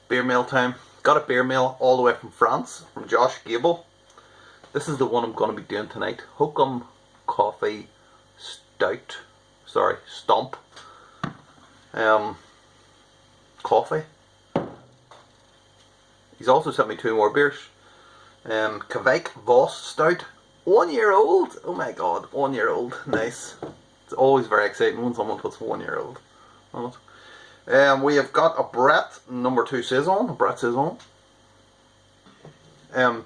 Beer mail time. Got a beer mail all the way from France, from Josh Gable. This is the one I'm going to be doing tonight. Hokum Coffee Stout. Sorry, Stomp. Coffee. He's also sent me 2 more beers. Kveik Voss Stout. 1 year old. Oh my god, 1 year old. Nice. It's always very exciting when someone puts 1 year old on it. We have got a Brett number 2 Saison. A Brett Saison.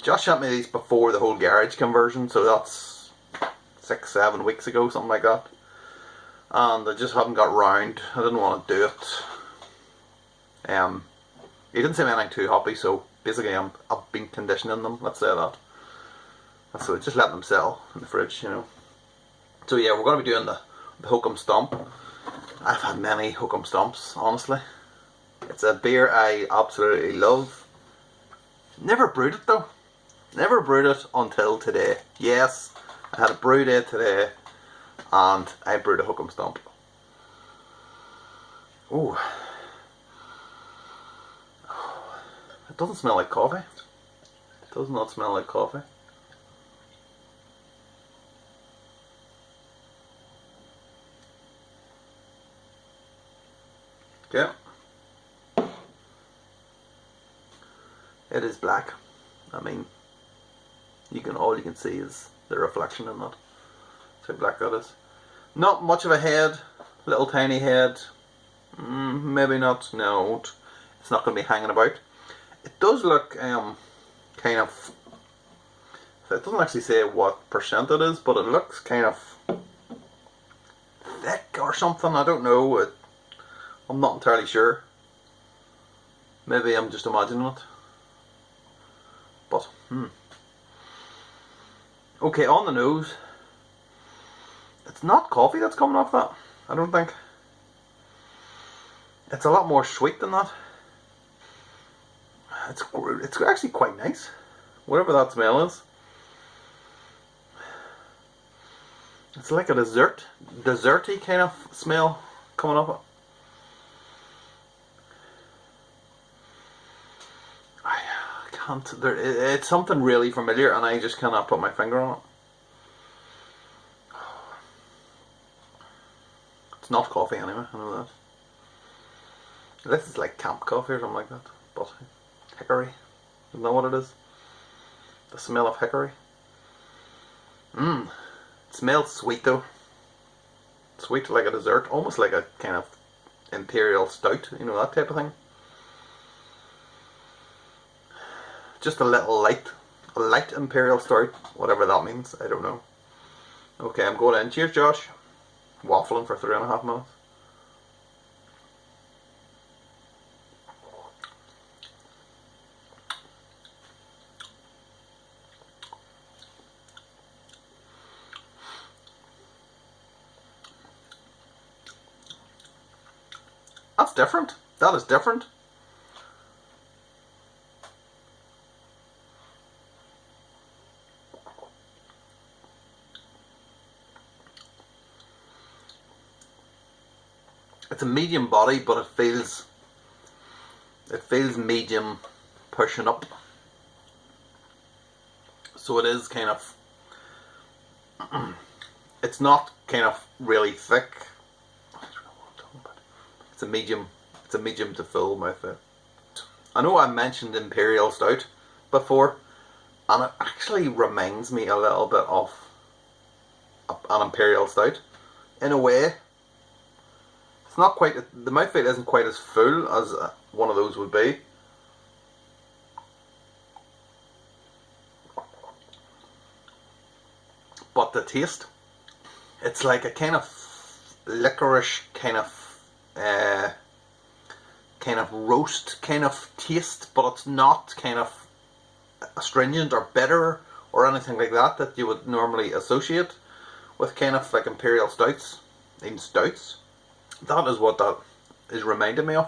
Josh sent me these before the whole garage conversion, so that's 6-7 weeks ago, something like that. And I just haven't got round. I didn't want to do it. He didn't say anything too hoppy, so basically I've been conditioning them, let's say that. So just let them settle in the fridge, you know. So yeah, we're going to be doing the Hokum Stomp. I've had many Hokum Stomps, honestly. It's a beer I absolutely love. Never brewed it though. Never brewed it until today. Yes, I had a brew day today and I brewed a Hokum Stomp. Ooh. It doesn't smell like coffee. It does not smell like coffee. Okay. It is black. I mean, all you can see is the reflection in that. That's how black that is. Not much of a head. Little tiny head. Maybe not. No, it's not going to be hanging about. It does look kind of. It doesn't actually say what percent it is, but it looks kind of thick or something. I don't know. I'm not entirely sure. Maybe I'm just imagining it. But, okay, on the nose, it's not coffee that's coming off that, I don't think. It's a lot more sweet than that. It's actually quite nice, whatever that smell is. It's like a desserty kind of smell coming off it. It's something really familiar and I just cannot put my finger on it. It's not coffee anyway, I know that. This is like camp coffee or something like that. But hickory, isn't that what it is? The smell of hickory. It smells sweet though. Sweet like a dessert, almost like a kind of imperial stout, you know, that type of thing. Just a little light imperial stout, whatever that means, I don't know. Okay, I'm going in. Cheers, Josh. Waffling for 3.5 minutes. That's different. That is different. It's a medium body, but it feels medium pushing up. So it is kind of, it's not kind of really thick. I don't know what I'm talking about. It's a medium to full mouthfeel. I know I mentioned Imperial Stout before, and it actually reminds me a little bit of an Imperial Stout in a way. It's not quite, the mouthfeel isn't quite as full as one of those would be. But the taste, it's like a kind of licorice kind of roast kind of taste, but it's not kind of astringent or bitter or anything like that you would normally associate with kind of like Imperial Stouts, even Stouts. That is what that is reminding me of.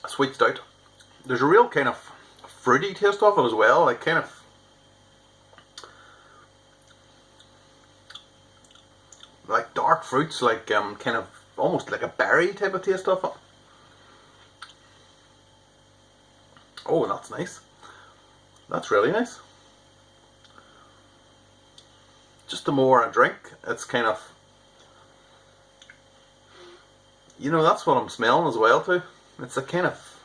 A sweet stout. There's a real kind of fruity taste of it as well, like kind of like dark fruits, like kind of almost like a berry type of taste of it. Oh, that's nice. That's really nice. Just the more I drink, it's kind of, you know, that's what I'm smelling as well too. It's a kind of,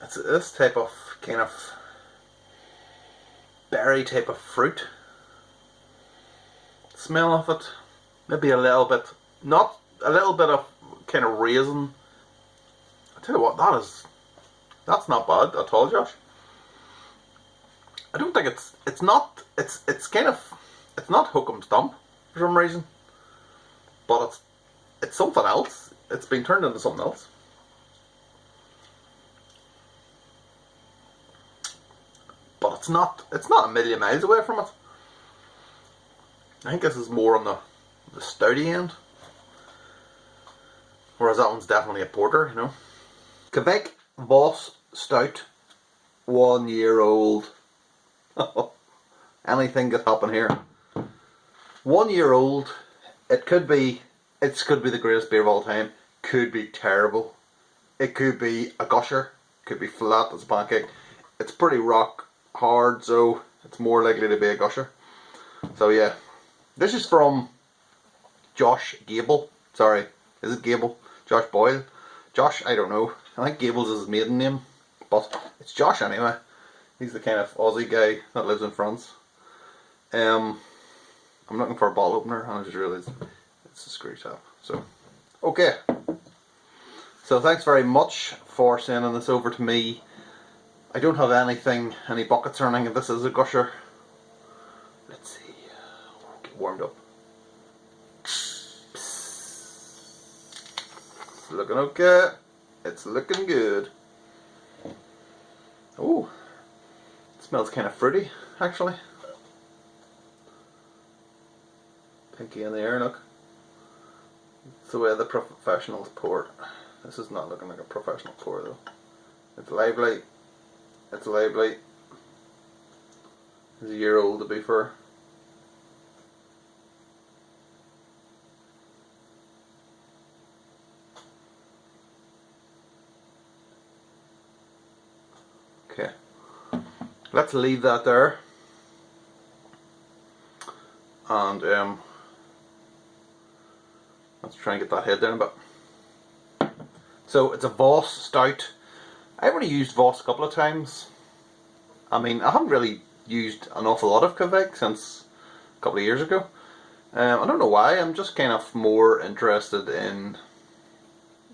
it's this type of kind of berry type of fruit smell of it. Maybe a little bit, not a little bit of kind of raisin. I tell you what, that's not bad at all, Josh. I don't think it's not Hokum Stomp for some reason, but it's something else. It's been turned into something else. But it's not a million miles away from it. I think this is more on the stouty end, whereas that one's definitely a porter, you know. Kveik Voss Stout, 1 year old. Anything could happen here. 1 year old. It could be the greatest beer of all time. Could be terrible. It could be a gusher. Could be flat as a pancake. It's pretty rock hard, so it's more likely to be a gusher. So yeah, this is from Josh Gable. Sorry, is it Gable? Josh Boyle? Josh, I don't know. I think Gable's his maiden name, but it's Josh anyway. He's the kind of Aussie guy that lives in France. I'm looking for a bottle opener and I just realised it's a screw top. So, okay. So thanks very much for sending this over to me. I don't have any buckets or anything. This is a gusher. Let's see. Get warmed up. It's looking okay. It's looking good. Oh, it smells kind of fruity, actually. Pinky in the air, look. It's the way the professionals pour it. This is not looking like a professional pour though. It's lively. It's lively. It's a year old to be fair. Okay. Let's leave that there. And let's try and get that head down a bit. So it's a Voss Stout. I've only used Voss a couple of times. I mean, I haven't really used an awful lot of Kveik since a couple of years ago. I don't know why. I'm just kind of more interested in,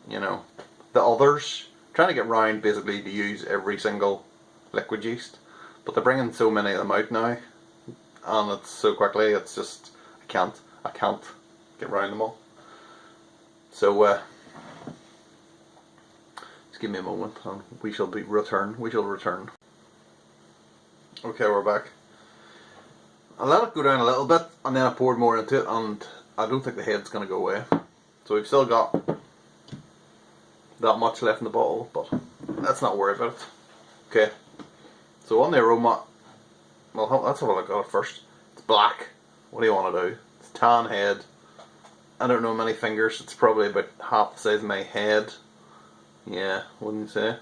you know, the others. Trying to get round basically to use every single liquid yeast, but they're bringing so many of them out now, and it's so quickly. It's just I can't get round them all. So just give me a moment, and we shall return. Okay, we're back. I let it go down a little bit, and then I poured more into it, and I don't think the head's going to go away. So we've still got that much left in the bottle, but let's not worry about it. Okay, so on the aroma, well, let's have a look at it first. It's black. What do you want to do? It's tan head. I don't know many fingers. It's probably about half the size of my head. Yeah, wouldn't you say?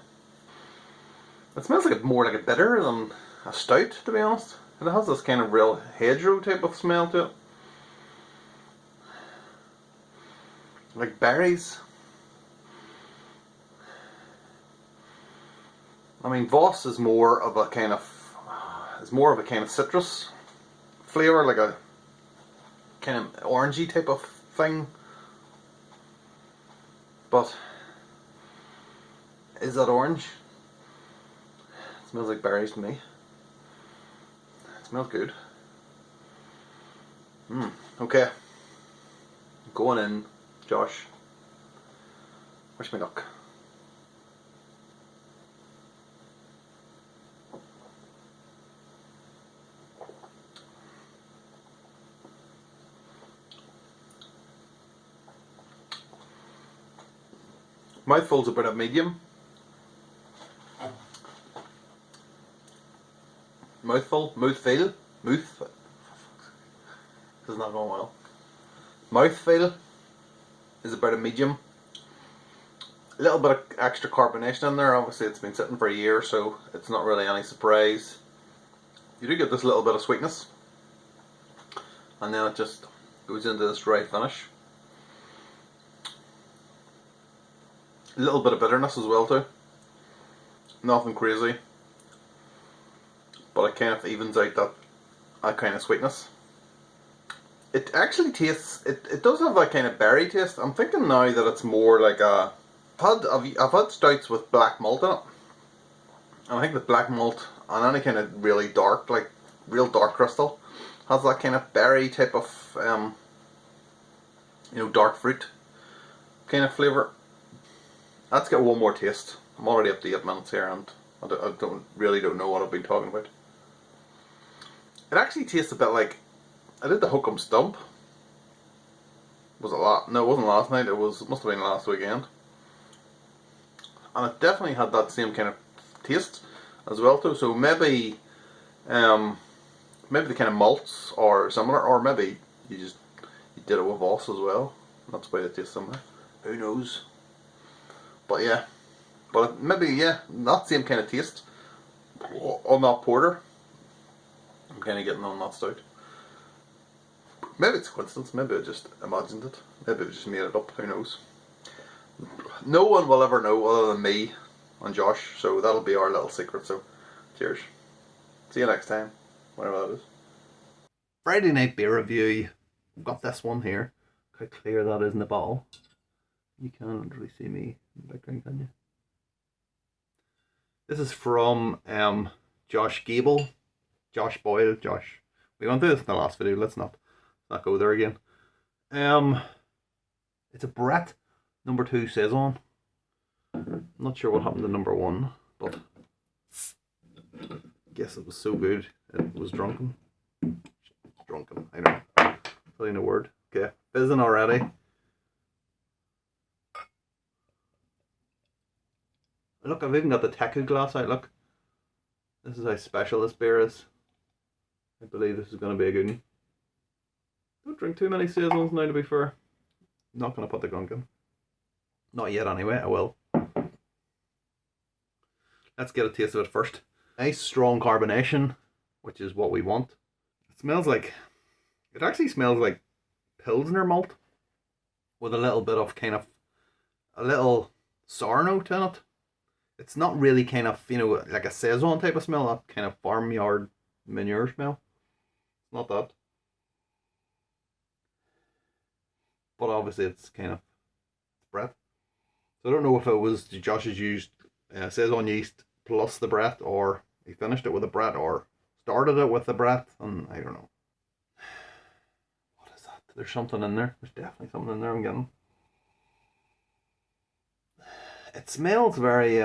It smells like more like a bitter than a stout, to be honest. And it has this kind of real hedgerow type of smell to it. Like berries. I mean, Voss is more of a kind of citrus flavour, like a kind of orangey type of thing. But is that orange? It smells like berries to me. It smells good. Okay. Going in, Josh. Wish me luck. Mouthful's about a medium. Mouthful. This is not going well. Mouthfeel is about a medium. A little bit of extra carbonation in there. Obviously it's been sitting for a year, so it's not really any surprise. You do get this little bit of sweetness, and then it just goes into this dry finish. A little bit of bitterness as well too. Nothing crazy, but it kind of evens out that kind of sweetness. It actually tastes, it does have that kind of berry taste. I'm thinking now that it's more like a, I've had stouts with black malt in it, and I think the black malt and any kind of really dark, like real dark crystal, has that kind of berry type of dark fruit kind of flavour. Let's get one more taste. I'm already up to 8 minutes here, and I really don't know what I've been talking about. It actually tastes a bit like, I did the Hokum Stomp. Was it no, it wasn't last night. It must have been last weekend. And it definitely had that same kind of taste as well too. So maybe the kind of malts are similar, or maybe you did it with Voss as well. That's why it tastes similar. Who knows? But yeah, maybe that same kind of taste on that porter. I'm kind of getting on that stout. Maybe it's a coincidence. Maybe I just imagined it. Maybe I just made it up. Who knows? No one will ever know other than me and Josh. So that'll be our little secret. So, cheers. See you next time, whatever that is. Friday night beer review. I've got this one here. Look how clear that is in the bottle. You can't really see me in the background, can you? This is from Josh Gable. Josh Boyle. Josh. We went through this in the last video. Let's not go there again. It's a Brett number 2 Saison. Not sure what happened to number 1, but I guess it was so good it was drunken. Drunken, I don't know. Really no word. Okay, fizzing already. Look, I've even got the Teku glass out. Look, this is how special this beer is. I believe this is going to be a good one. Don't drink too many Saisons now, to be fair. Not going to put the gunk in. Not yet anyway, I will. Let's get a taste of it first. Nice strong carbonation, which is what we want. It actually smells like Pilsner malt, with a little bit of a little sour note in it. It's not really like a Saison type of smell, that kind of farmyard manure smell. It's not that. But obviously it's Brett. So I don't know if it was Josh has used Saison yeast plus the Brett, or he finished it with a Brett, or started it with the Brett, and I don't know. What is that? There's something in there. There's definitely something in there I'm getting. It smells very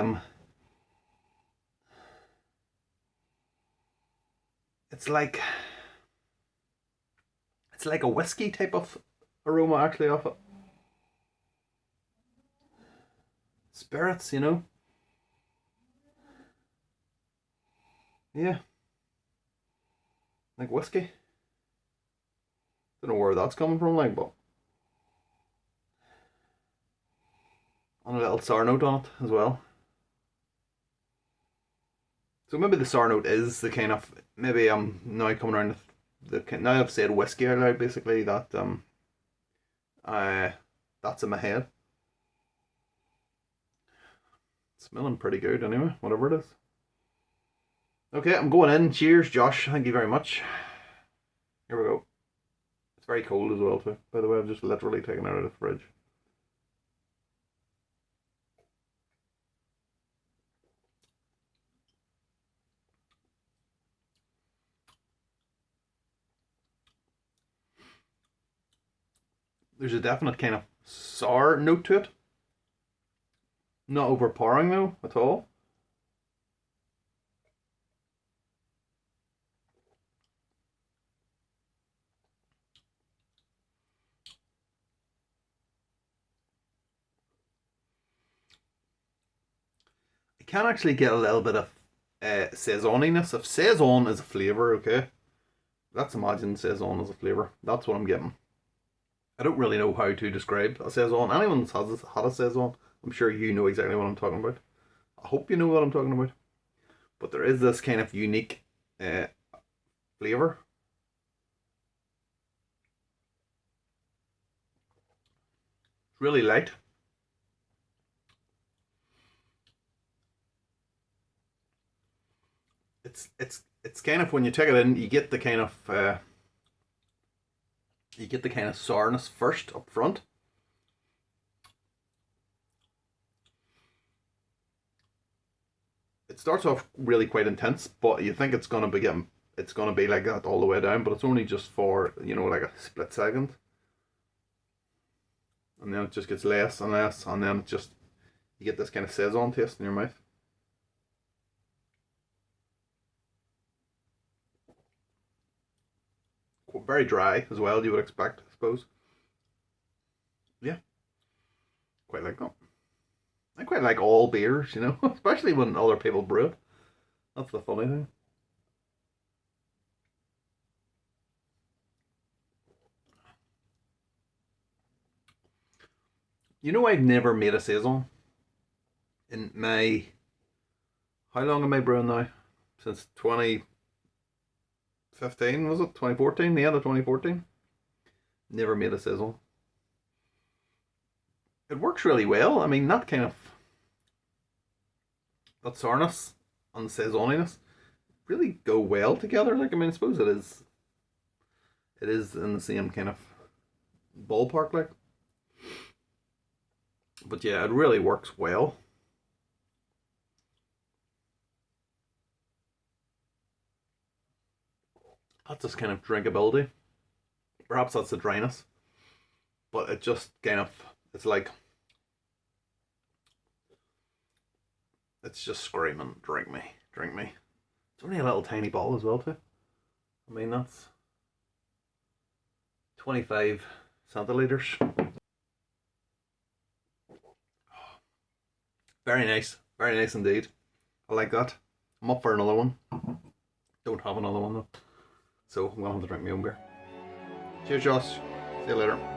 it's like a whiskey type of aroma actually off it. Spirits, Yeah. Like whiskey. Don't know where that's coming from, but and a little sour note on it as well. So maybe the sour note is the kind of, maybe I'm now coming around now I've said whiskey out loud, basically, that that's in my head. Smelling pretty good anyway, whatever it is. Okay, I'm going in. Cheers, Josh. Thank you very much. Here we go. It's very cold as well too. By the way, I've just literally taken it out of the fridge. There's a definite kind of sour note to it. Not overpowering though, at all. I can actually get a little bit of Saisoniness. If Saison is a flavour, okay, let's imagine Saison is a flavour. That's what I'm getting. I don't really know how to describe a Saison. Anyone that's had a Saison, I'm sure you know exactly what I'm talking about. I hope you know what I'm talking about. But there is this kind of unique flavour. It's really light. It's kind of, when you take it in, you get the kind of sourness first up front. It starts off really quite intense, but you think it's gonna be like that all the way down, but it's only just for, you know, like a split second. And then it just gets less and less, and then you get this kind of Saison taste in your mouth. Very dry as well, you would expect, I suppose. Yeah, quite like that. I quite like all beers, you know, especially when other people brew it. That's the funny thing. You know, I've never made a Saison in my. How long am I brewing now? Since 2015, was it? 2014? The end of 2014? Never made a Saison. It works really well. I mean, that sourness and the Saisoniness really go well together. Like, I mean, I suppose it is in the same kind of ballpark, like. But yeah, it really works well. That's this kind of drinkability. Perhaps that's the dryness. But it just kind of, it's like, it's just screaming, drink me, drink me. It's only a little tiny bottle as well, too. I mean, that's 25 centiliters. Very nice indeed. I like that. I'm up for another one. Don't have another one though, so I'm gonna have to drink my own beer. Cheers, Josh. See you later.